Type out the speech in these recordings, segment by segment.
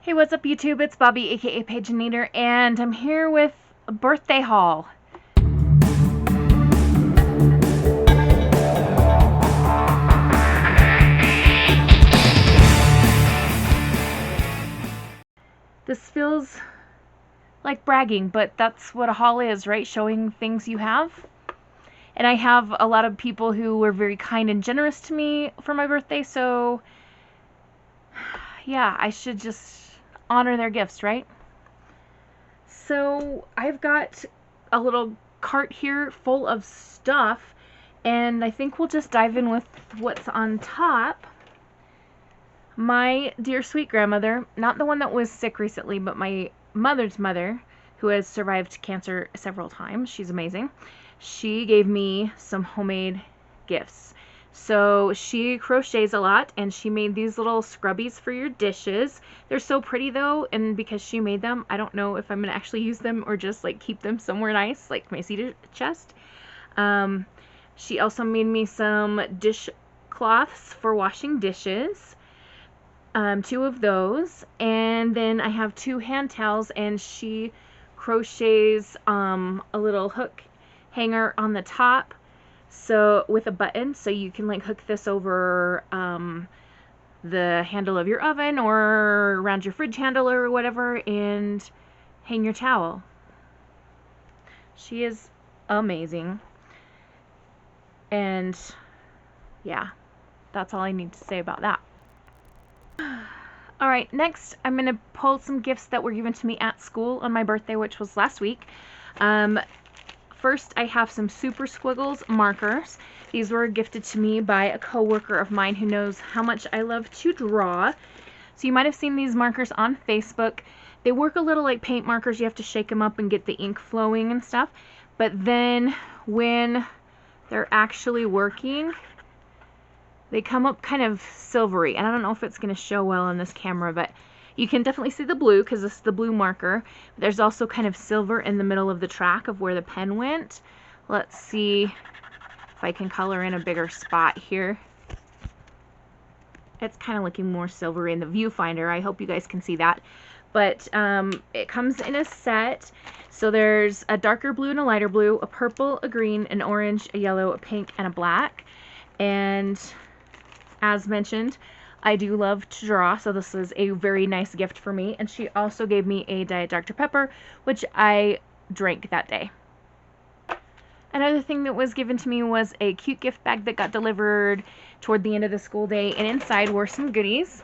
Hey, what's up YouTube? It's Bobi, aka Paginator, and I'm here with a birthday haul. This feels like bragging, but that's what a haul is, right? Showing things you have. And I have a lot of people who were very kind and generous to me for my birthday, so yeah, I should just honor their gifts, right? So I've got a little cart here full of stuff, and I think we'll just dive in with what's on top. My dear sweet grandmother, not the one that was sick recently, but my mother's mother, who has survived cancer several times, she's amazing, she gave me some homemade gifts. So she crochets a lot, and she made these little scrubbies for your dishes. They're so pretty though, and because she made them, I don't know if I'm gonna actually use them or just like keep them somewhere nice, like my cedar chest. She also made me some dish cloths for washing dishes. Two of those, and then I have two hand towels, and she crochets a little hook hanger on the top, so with a button, so you can like hook this over the handle of your oven or around your fridge handle or whatever and hang your towel. She is amazing, and yeah, that's all I need to say about that. Alright, next I'm going to pull some gifts that were given to me at school on my birthday, which was last week. First, I have some Super Squiggles markers. These were gifted to me by a coworker of mine who knows how much I love to draw. So you might have seen these markers on Facebook. They work a little like paint markers. You have to shake them up and get the ink flowing and stuff. But then when they're actually working, they come up kind of silvery, and I don't know if it's going to show well on this camera, but you can definitely see the blue because this is the blue marker. There's also kind of silver in the middle of the track of where the pen went. Let's see if I can color in a bigger spot here. It's kind of looking more silvery in the viewfinder. I hope you guys can see that. But it comes in a set. So there's a darker blue and a lighter blue, a purple, a green, an orange, a yellow, a pink, and a black. And as mentioned, I do love to draw, so this is a very nice gift for me. And she also gave me a Diet Dr. Pepper, which I drank that day. Another thing that was given to me was a cute gift bag that got delivered toward the end of the school day, and inside were some goodies.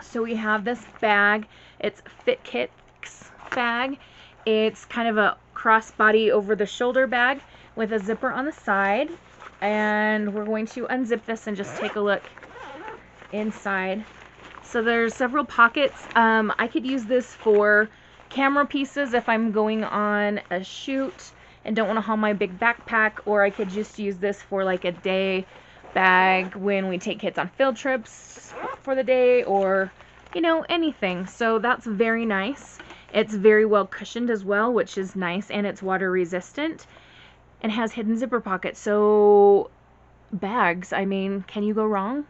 So we have this bag. It's Fit Kicks bag. It's kind of a crossbody over the shoulder bag with a zipper on the side. And we're going to unzip this and just take a look inside. So there's several pockets. I could use this for camera pieces if I'm going on a shoot and don't want to haul my big backpack, or I could just use this for like a day bag when we take kids on field trips for the day, or you know, anything. So that's very nice. It's very well cushioned as well, which is nice, and it's water resistant and has hidden zipper pockets. So bags, I mean, can you go wrong?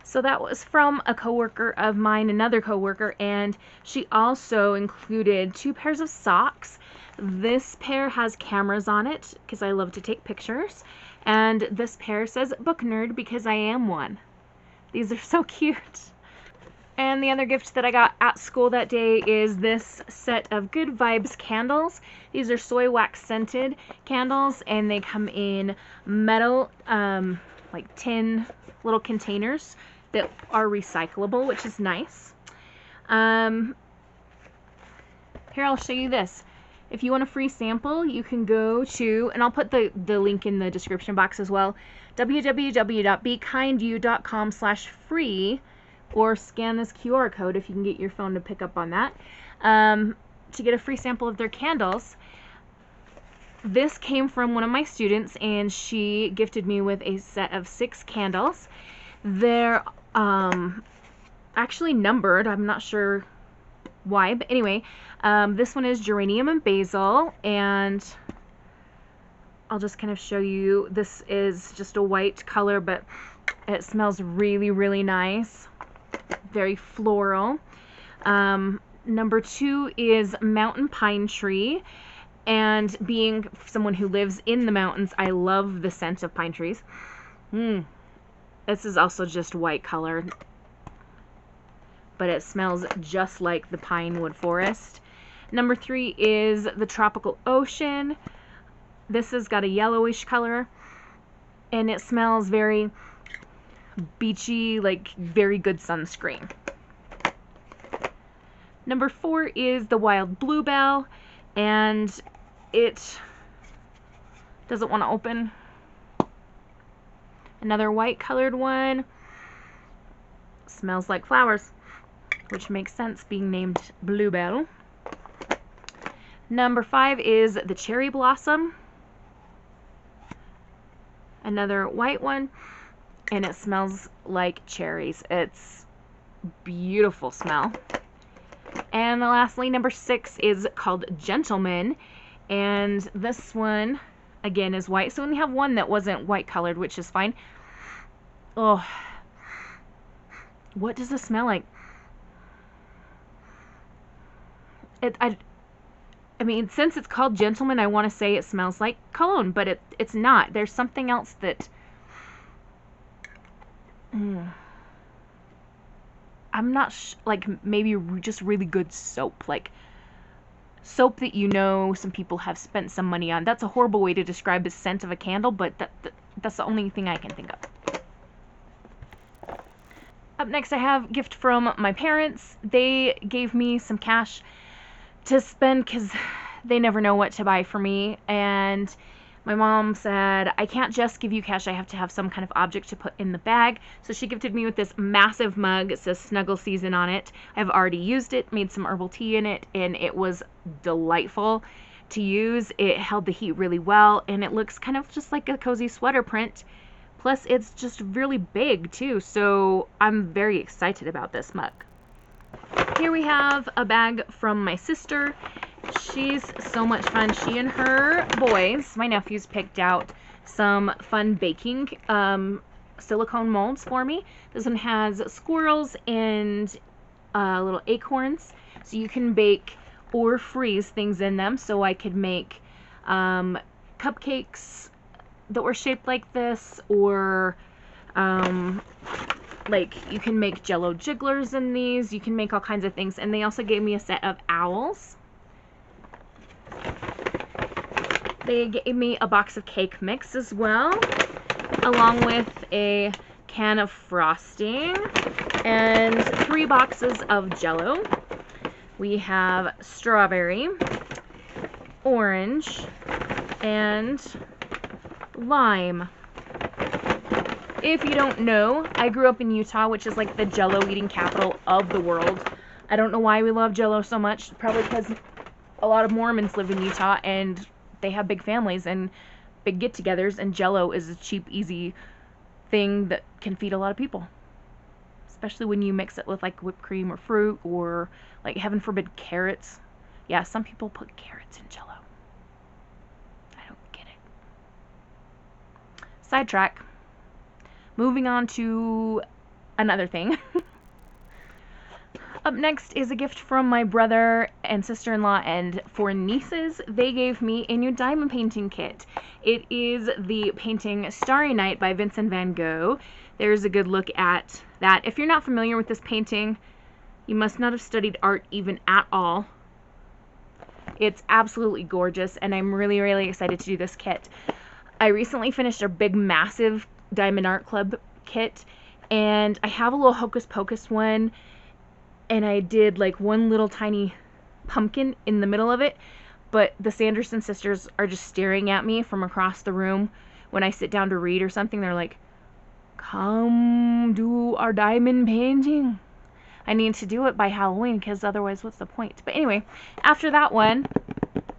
So that was from a coworker of mine, another coworker, and she also included 2 pairs of socks. This pair has cameras on it because I love to take pictures, and this pair says book nerd because I am one. These are so cute. And the other gift that I got at school that day is this set of Good Vibes candles. These are soy wax scented candles, and they come in metal, like tin little containers that are recyclable, which is nice. Here, I'll show you this. If you want a free sample, you can go to, and I'll put the link in the description box as well, www.bekindU.com/free, or scan this QR code if you can get your phone to pick up on that, to get a free sample of their candles. This came from one of my students, and she gifted me with a set of 6 candles. They're actually numbered. I'm not sure why, but anyway, this one is geranium and basil, and I'll just kind of show you. This is just a white color, but it smells really, really nice. very floral. Number 2 is Mountain Pine Tree. And being someone who lives in the mountains, I love the scent of pine trees. This is also just white colored, but it smells just like the pine wood forest. Number 3 is the Tropical Ocean. This has got a yellowish color, and it smells very beachy, like very good sunscreen. Number 4 is the Wild Bluebell, and it doesn't want to open. Another white colored one. Smells like flowers, which makes sense being named Bluebell. Number 5 is the Cherry Blossom. Another white one, and it smells like cherries. It's beautiful smell. And lastly, number 6 is called Gentleman, and this one again is white. So we only have one that wasn't white colored, which is fine. Oh, what does this smell like? I mean, since it's called Gentleman, I want to say it smells like cologne, but it's not. There's something else that I'm not like maybe just really good soap, like soap that some people have spent some money on. That's a horrible way to describe the scent of a candle, but that's the only thing I can think of. Up next, I have a gift from my parents. They gave me some cash to spend because they never know what to buy for me, and my mom said, I can't just give you cash, I have to have some kind of object to put in the bag. So she gifted me with this massive mug. It says Snuggle Season on it. I've already used it, made some herbal tea in it, and it was delightful to use. It held the heat really well, and it looks kind of just like a cozy sweater print. Plus, it's just really big too, so I'm very excited about this mug. Here we have a bag from my sister. She's so much fun. She and her boys, my nephews, picked out some fun baking silicone molds for me. This one has squirrels and little acorns, so you can bake or freeze things in them. So I could make cupcakes that were shaped like this, or like you can make Jello jigglers in these. You can make all kinds of things. And they also gave me a set of owls. They gave me a box of cake mix as well, along with a can of frosting and 3 boxes of Jello. We have strawberry, orange, and lime. If you don't know, I grew up in Utah, which is like the Jello eating capital of the world. I don't know why we love Jello so much. Probably because a lot of Mormons live in Utah and they have big families and big get-togethers, and Jello is a cheap, easy thing that can feed a lot of people. Especially when you mix it with like whipped cream or fruit or like, heaven forbid, carrots. Yeah, some people put carrots in Jello. I don't get it. Sidetrack. Moving on to another thing. Up next is a gift from my brother and sister-in-law, and for nieces, they gave me a new diamond painting kit. It is the painting Starry Night by Vincent van Gogh. There's a good look at that. If you're not familiar with this painting, you must not have studied art even at all. It's absolutely gorgeous, and I'm really, really excited to do this kit. I recently finished a big, massive Diamond Art Club kit, and I have a little Hocus Pocus one, and I did like one little tiny pumpkin in the middle of it, but the Sanderson sisters are just staring at me from across the room when I sit down to read or something. They're like, come do our diamond painting. I need to do it by Halloween, because otherwise what's the point? But anyway, after that one,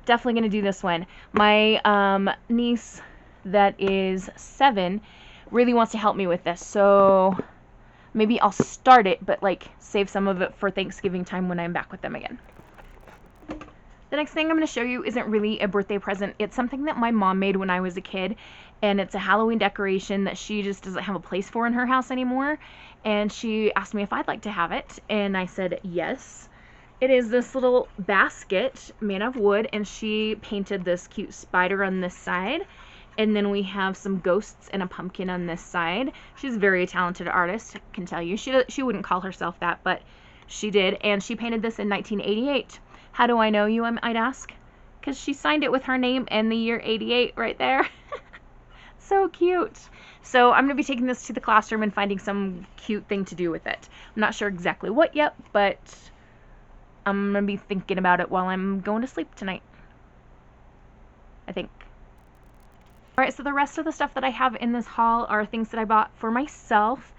definitely going to do this one. My niece that is 7 really wants to help me with this, so maybe I'll start it, but like save some of it for Thanksgiving time when I'm back with them again. The next thing I'm going to show you isn't really a birthday present. It's something that my mom made when I was a kid, and it's a Halloween decoration that she just doesn't have a place for in her house anymore. And she asked me if I'd like to have it, and I said yes. It is this little basket made of wood, and she painted this cute spider on this side. And then we have some ghosts and a pumpkin on this side. She's a very talented artist, I can tell you. She wouldn't call herself that, but she did. And she painted this in 1988. How do I know, you might ask? Because she signed it with her name and the year 88 right there. So cute. So I'm going to be taking this to the classroom and finding some cute thing to do with it. I'm not sure exactly what yet, but I'm going to be thinking about it while I'm going to sleep tonight, I think. Alright, so the rest of the stuff that I have in this haul are things that I bought for myself,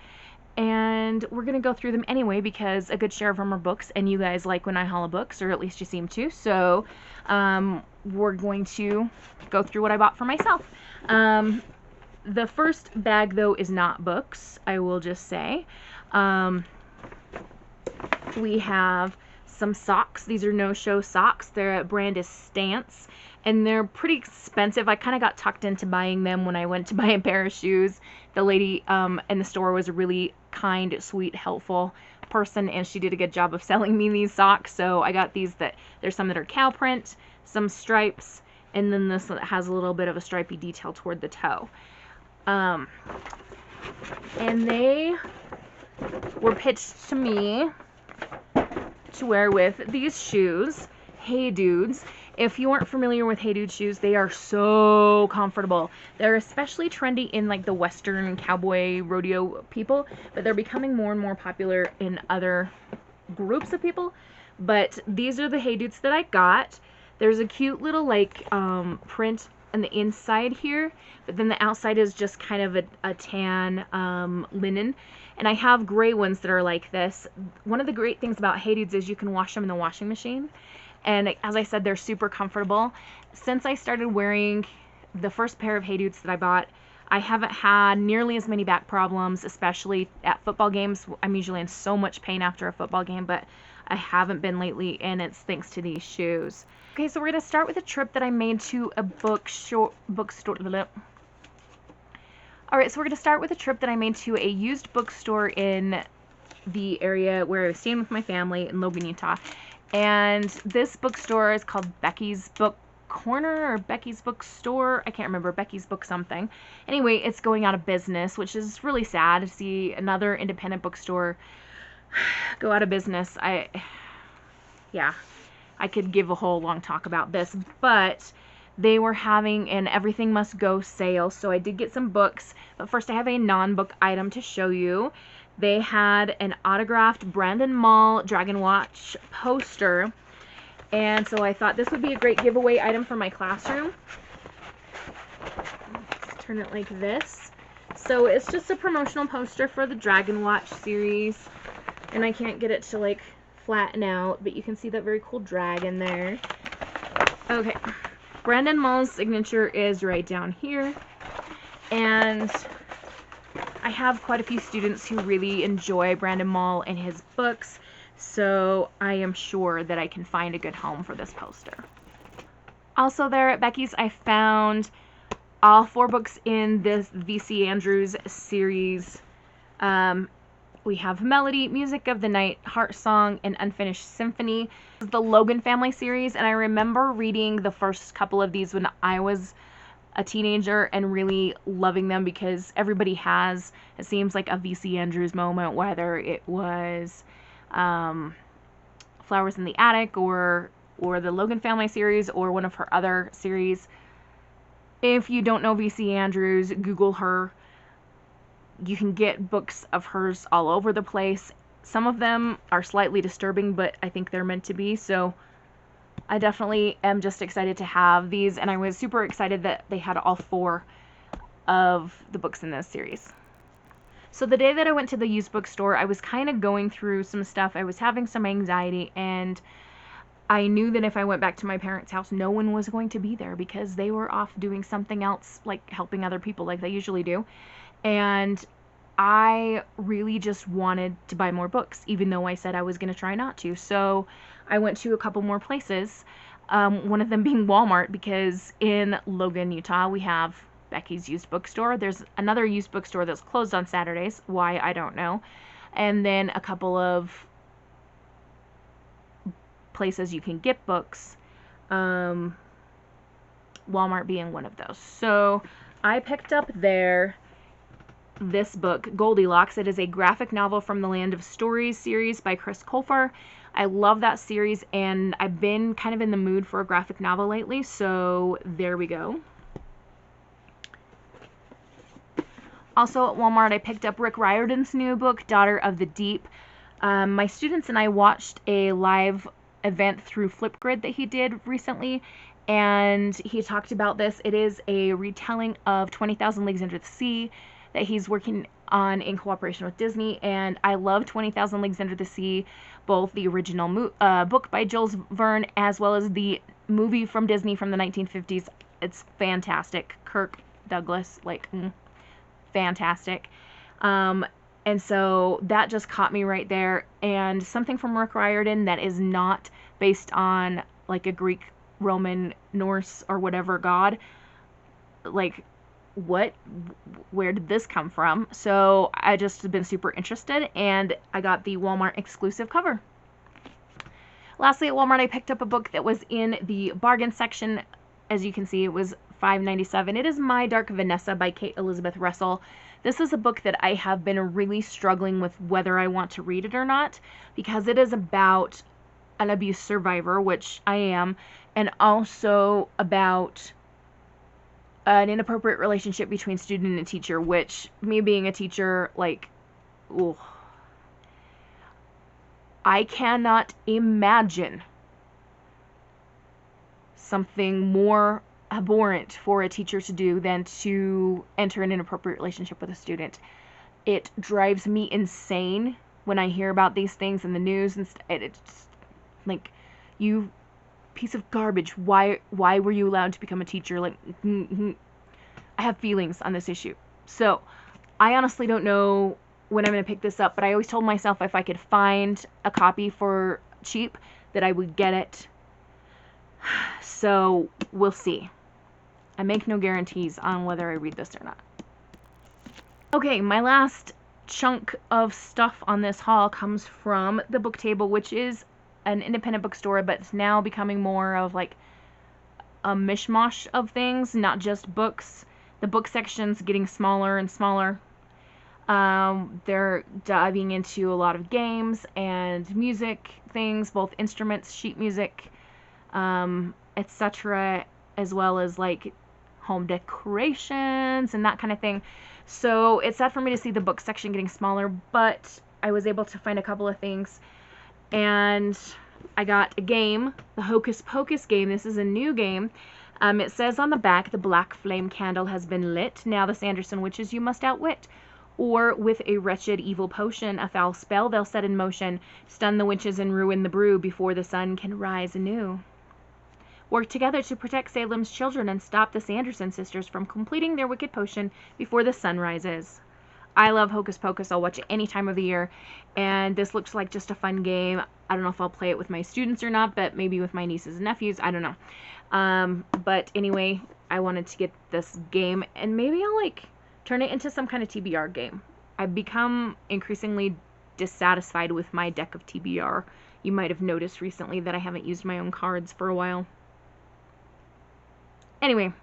and we're going to go through them anyway because a good share of them are books, and you guys like when I haul books, or at least you seem to, so we're going to go through what I bought for myself. The first bag, though, is not books, I will just say. We have some socks. These are no-show socks. Their brand is Stance, and they're pretty expensive. I kind of got tucked into buying them when I went to buy a pair of shoes. The lady in the store was a really kind, sweet, helpful person, and she did a good job of selling me these socks. So I got these there's some that are cow print, some stripes, and then this that has a little bit of a stripy detail toward the toe. And they were pitched to me to wear with these shoes, Hey Dudes. If you aren't familiar with Hey Dude shoes, they are so comfortable. They're especially trendy in like the Western cowboy rodeo people, but they're becoming more and more popular in other groups of people. But these are the Hey Dudes that I got. There's a cute little like print on the inside here, but then the outside is just kind of a tan linen. And I have gray ones that are like this. One of the great things about Hey Dudes is you can wash them in the washing machine. And as I said, they're super comfortable. Since I started wearing the first pair of Hey Dudes that I bought, I haven't had nearly as many back problems, especially at football games. I'm usually in so much pain after a football game, but I haven't been lately, and it's thanks to these shoes. Okay, so we're going to start with a trip that I made to a bookstore. Alright, so we're going to start with a trip that I made to a used bookstore in the area where I was staying with my family in Logan, Utah. And this bookstore is called Becky's Book Corner or Becky's Bookstore. I can't remember. Becky's Book something. Anyway, it's going out of business, which is really sad to see another independent bookstore go out of business. Yeah, I could give a whole long talk about this, but they were having an Everything Must Go sale, so I did get some books. But first I have a non-book item to show you. They had an autographed Brandon Mall Dragon Watch poster, and so I thought this would be a great giveaway item for my classroom. Let's turn it like this. So it's just a promotional poster for the Dragon Watch series, and I can't get it to like flatten out, but you can see that very cool dragon there. Okay, Brandon Mall's signature is right down here, and I have quite a few students who really enjoy Brandon Mall and his books, so I am sure that I can find a good home for this poster. Also there at Becky's, I found all 4 books in this V.C. Andrews series. We have Melody, Music of the Night, Heart Song, and Unfinished Symphony. This is the Logan Family series, and I remember reading the first couple of these when I was a teenager and really loving them because everybody has, it seems like, a V.C. Andrews moment, whether it was Flowers in the Attic or the Logan Family series or one of her other series. If you don't know V.C. Andrews, Google her. You can get books of hers all over the place. Some of them are slightly disturbing, but I think they're meant to be, so I definitely am just excited to have these, and I was super excited that they had all 4 of the books in this series. So the day that I went to the used bookstore, I was kind of going through some stuff. I was having some anxiety, and I knew that if I went back to my parents' house, no one was going to be there because they were off doing something else, like helping other people like they usually do. And I really just wanted to buy more books, even though I said I was going to try not to. So I went to a couple more places, one of them being Walmart, because in Logan, Utah, we have Becky's Used Bookstore. There's another used bookstore that's closed on Saturdays. Why, I don't know. And then a couple of places you can get books. Walmart being one of those. So I picked up this book, Goldilocks. It is a graphic novel from the Land of Stories series by Chris Colfer. I love that series, and I've been kind of in the mood for a graphic novel lately, so there we go. Also at Walmart, I picked up Rick Riordan's new book, Daughter of the Deep. My students and I watched a live event through Flipgrid that he did recently, and he talked about this. It is a retelling of 20,000 Leagues Under the Sea that he's working on in cooperation with Disney, and I love 20,000 Leagues Under the Sea, both the original book by Jules Verne as well as the movie from Disney from the 1950s. It's fantastic. Kirk Douglas, like, fantastic. And so that just caught me right there, and something from Rick Riordan that is not based on like a Greek, Roman, Norse, or whatever god. Like, what, where did this come from? So I just have been super interested, and I got the Walmart exclusive cover. Lastly, at Walmart, I picked up a book that was in the bargain section. As you can see, it was $5.97. It is My Dark Vanessa by Kate Elizabeth Russell. This is a book that I have been really struggling with whether I want to read it or not, because it is about an abuse survivor, which I am, and also about an inappropriate relationship between student and teacher, which, me being a teacher, like, ooh, I cannot imagine something more abhorrent for a teacher to do than to enter an inappropriate relationship with a student. It drives me insane when I hear about these things in the news, and it's like, you piece of garbage, why were you allowed to become a teacher? Like, I have feelings on this issue. So I honestly don't know when I'm going to pick this up, but I always told myself if I could find a copy for cheap that I would get it. So we'll see. I make no guarantees on whether I read this or not. Okay, my last chunk of stuff on this haul comes from the Book Table, which is an independent bookstore, but it's now becoming more of like a mishmash of things, not just books. The book section's getting smaller and smaller. They're diving into a lot of games and music things, both instruments, sheet music, etc., as well as like home decorations and that kind of thing. So it's sad for me to see the book section getting smaller, but I was able to find a couple of things, and I got a game, the Hocus Pocus game. This is a new game. It says on the back, the black flame candle has been lit. Now the Sanderson witches you must outwit. Or with a wretched evil potion, a foul spell they'll set in motion, stun the witches and ruin the brew before the sun can rise anew. Work together to protect Salem's children and stop the Sanderson sisters from completing their wicked potion before the sun rises. I love Hocus Pocus. I'll watch it any time of the year, and this looks like just a fun game. I don't know if I'll play it with my students or not, but maybe with my nieces and nephews. I don't know. But anyway, I wanted to get this game, and maybe I'll like turn it into some kind of TBR game. I've become increasingly dissatisfied with my deck of TBR. You might have noticed recently that I haven't used my own cards for a while. Anyway,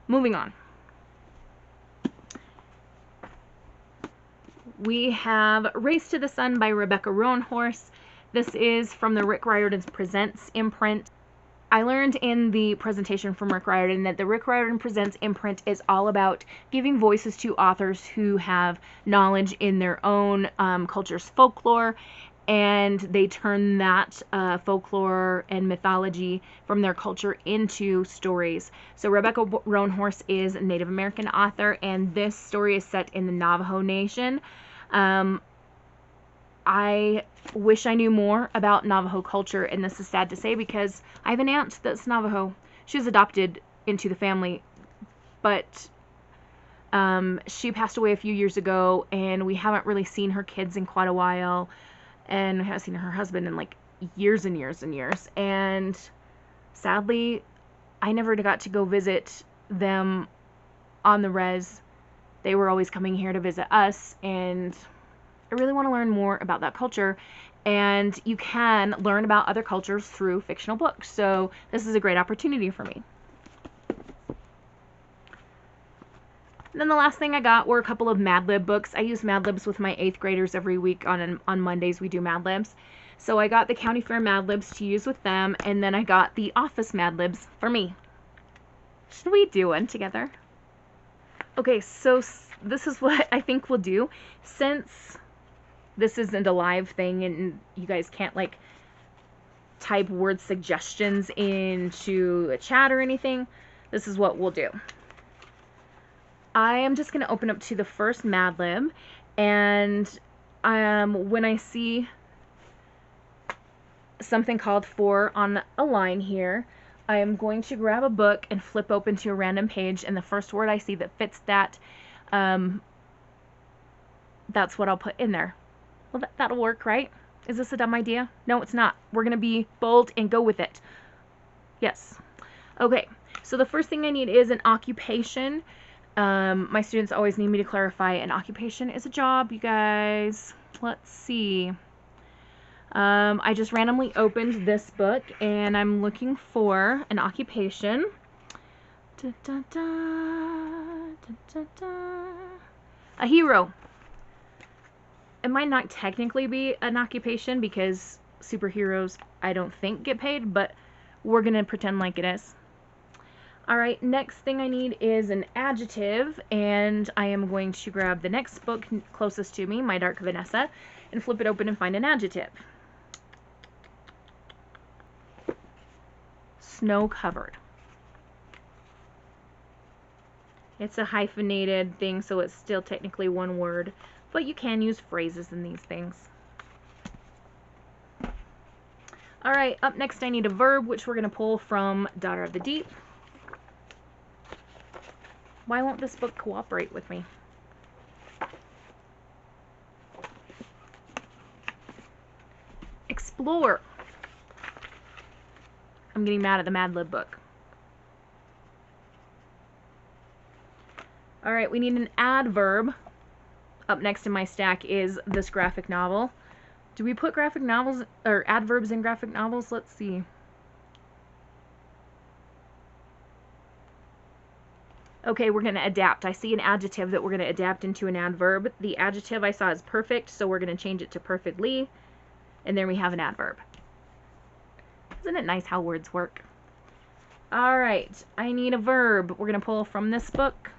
moving on. We have Race to the Sun by Rebecca Roanhorse. This is from the Rick Riordan Presents imprint. I learned in the presentation from Rick Riordan that the Rick Riordan Presents imprint is all about giving voices to authors who have knowledge in their own culture's folklore, and they turn that folklore and mythology from their culture into stories. So Rebecca Roanhorse is a Native American author, and this story is set in the Navajo Nation. I wish I knew more about Navajo culture, and this is sad to say because I have an aunt that's Navajo. She was adopted into the family, but she passed away a few years ago, and we haven't really seen her kids in quite a while, and we haven't seen her husband in like years and years and years, and sadly I never got to go visit them on the res. They were always coming here to visit us, and I really want to learn more about that culture. And you can learn about other cultures through fictional books. So this is a great opportunity for me. And then the last thing I got were a couple of Mad Lib books. I use Mad Libs with my 8th graders every week. On Mondays we do Mad Libs. So I got the County Fair Mad Libs to use with them, and then I got the Office Mad Libs for me. Should we do one together? Okay, so this is what I think we'll do. Since this isn't a live thing and you guys can't like type word suggestions into a chat or anything, this is what we'll do. I am just going to open up to the first Mad Lib, and when I see something called for on a line here, I am going to grab a book and flip open to a random page, and the first word I see that fits that, that's what I'll put in there. Well, that'll work, right? Is this a dumb idea? No, it's not. We're going to be bold and go with it. Yes. Okay, so the first thing I need is an occupation. My students always need me to clarify an occupation is a job, you guys. Let's see. I just randomly opened this book, and I'm looking for an occupation. Da, da, da, da, da, da. A hero. It might not technically be an occupation because superheroes, I don't think, get paid, but we're going to pretend like it is. Alright, next thing I need is an adjective, and I am going to grab the next book closest to me, My Dark Vanessa, and flip it open and find an adjective. Snow-covered. It's a hyphenated thing, so it's still technically one word, but you can use phrases in these things. Alright, up next I need a verb, which we're going to pull from Daughter of the Deep. Why won't this book cooperate with me? Explore. I'm getting mad at the Mad Lib book. Alright, we need an adverb. Up next in my stack is this graphic novel. Do we put graphic novels or adverbs in graphic novels? Let's see. Okay, we're going to adapt. I see an adjective that we're going to adapt into an adverb. The adjective I saw is perfect, so we're going to change it to perfectly. And then we have an adverb. Isn't it nice how words work? Alright, I need a verb. We're going to pull from this book.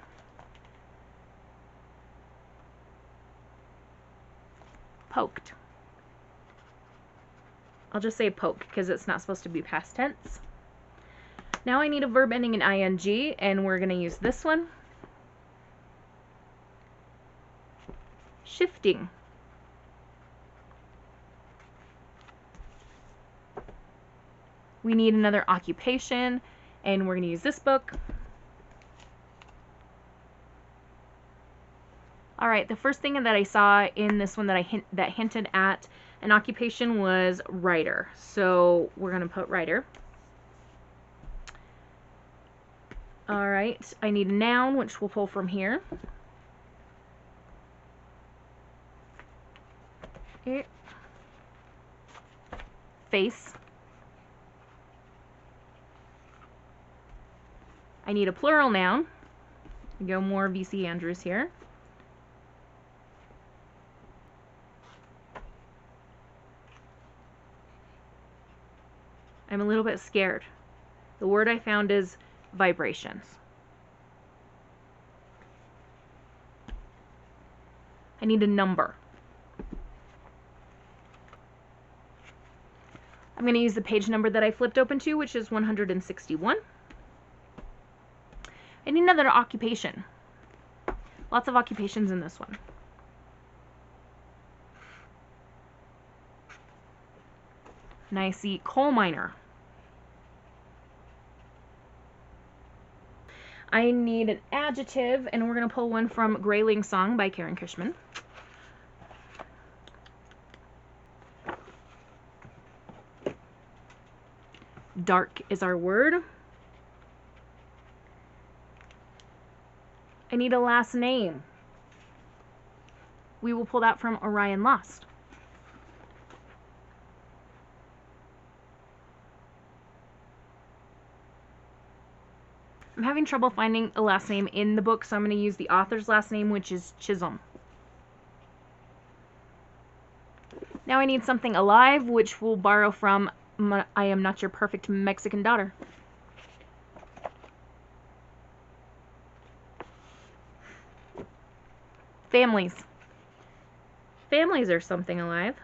Poked. I'll just say poke because it's not supposed to be past tense. Now I need a verb ending in ing, and we're going to use this one. Shifting. We need another occupation, and we're going to use this book. Alright, the first thing that I saw in this one that hinted at an occupation was writer. So we're going to put writer. Alright, I need a noun, which we'll pull from here. Face. I need a plural noun. Go more VC Andrews here. I'm a little bit scared. The word I found is vibrations. I need a number. I'm going to use the page number that I flipped open to, which is 161. I need another occupation. Lots of occupations in this one. And I see coal miner. I need an adjective, and we're going to pull one from Grayling Song by Karen Cushman. Dark is our word. I need a last name. We will pull that from Orion Lost. I'm having trouble finding a last name in the book, so I'm going to use the author's last name, which is Chisholm. Now I need something alive, which we'll borrow from I Am Not Your Perfect Mexican Daughter. Families. Families are something alive.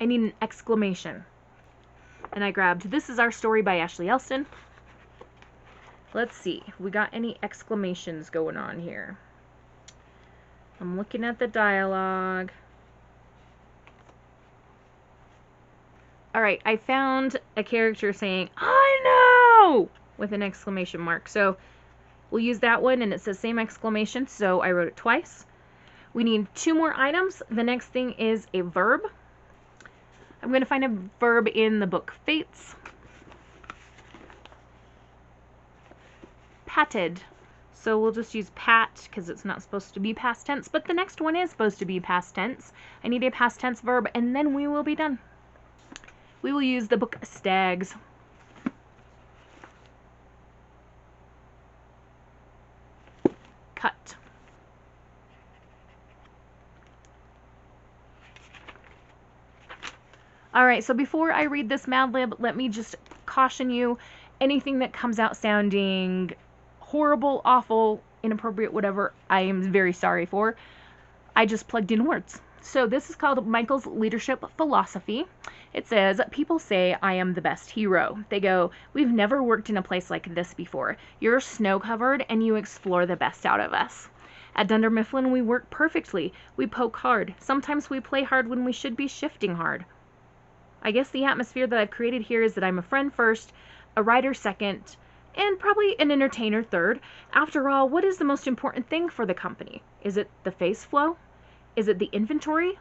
I need an exclamation. And I grabbed This Is Our Story by Ashley Elston. Let's see if we got any exclamations going on here. I'm looking at the dialogue. Alright, I found a character saying, I know! With an exclamation mark. So we'll use that one, and it says same exclamation, so I wrote it twice. We need 2 more items. The next thing is a verb. I'm going to find a verb in the book Fates. Patted. So we'll just use pat because it's not supposed to be past tense, but the next one is supposed to be past tense. I need a past tense verb, and then we will be done. We will use the book Stags. Cut. Alright, so before I read this Mad Lib, let me just caution you, anything that comes out sounding horrible, awful, inappropriate, whatever, I am very sorry for. I just plugged in words. So this is called Michael's Leadership Philosophy. It says, people say I am the best hero. They go, we've never worked in a place like this before. You're snow-covered and you explore the best out of us. At Dunder Mifflin, we work perfectly. We poke hard. Sometimes we play hard when we should be shifting hard. I guess the atmosphere that I've created here is that I'm a friend first, a writer second, and probably an entertainer third. After all, what is the most important thing for the company? Is it the face flow? Is it the inventory?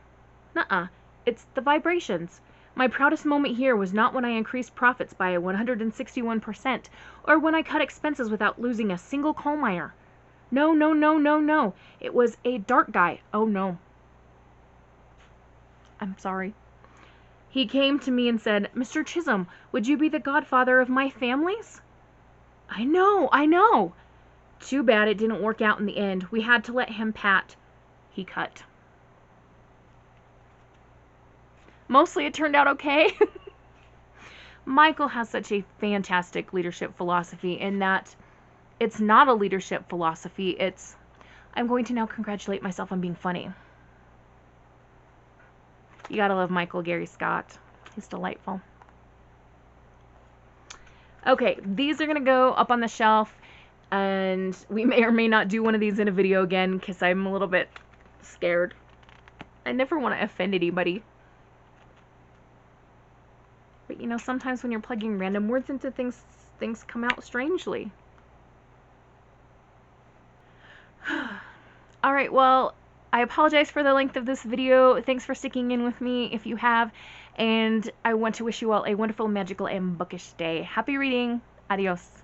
Nuh-uh. It's the vibrations. My proudest moment here was not when I increased profits by 161%, or when I cut expenses without losing a single coal miner. No, no, no, no, no. It was a dark guy. Oh, no. I'm sorry. He came to me and said, Mr. Chisholm, would you be the godfather of my families? I know, I know. Too bad it didn't work out in the end. We had to let him pat. He cut. Mostly it turned out okay. Michael has such a fantastic leadership philosophy in that it's not a leadership philosophy. It's, I'm going to now congratulate myself on being funny. You gotta love Michael Gary Scott. He's delightful. Okay, these are gonna go up on the shelf, and we may or may not do one of these in a video again because I'm a little bit scared. I never want to offend anybody. But you know, sometimes when you're plugging random words into things, things come out strangely. Alright, well, I apologize for the length of this video. Thanks for sticking in with me if you have. And I want to wish you all a wonderful, magical, and bookish day. Happy reading. Adios.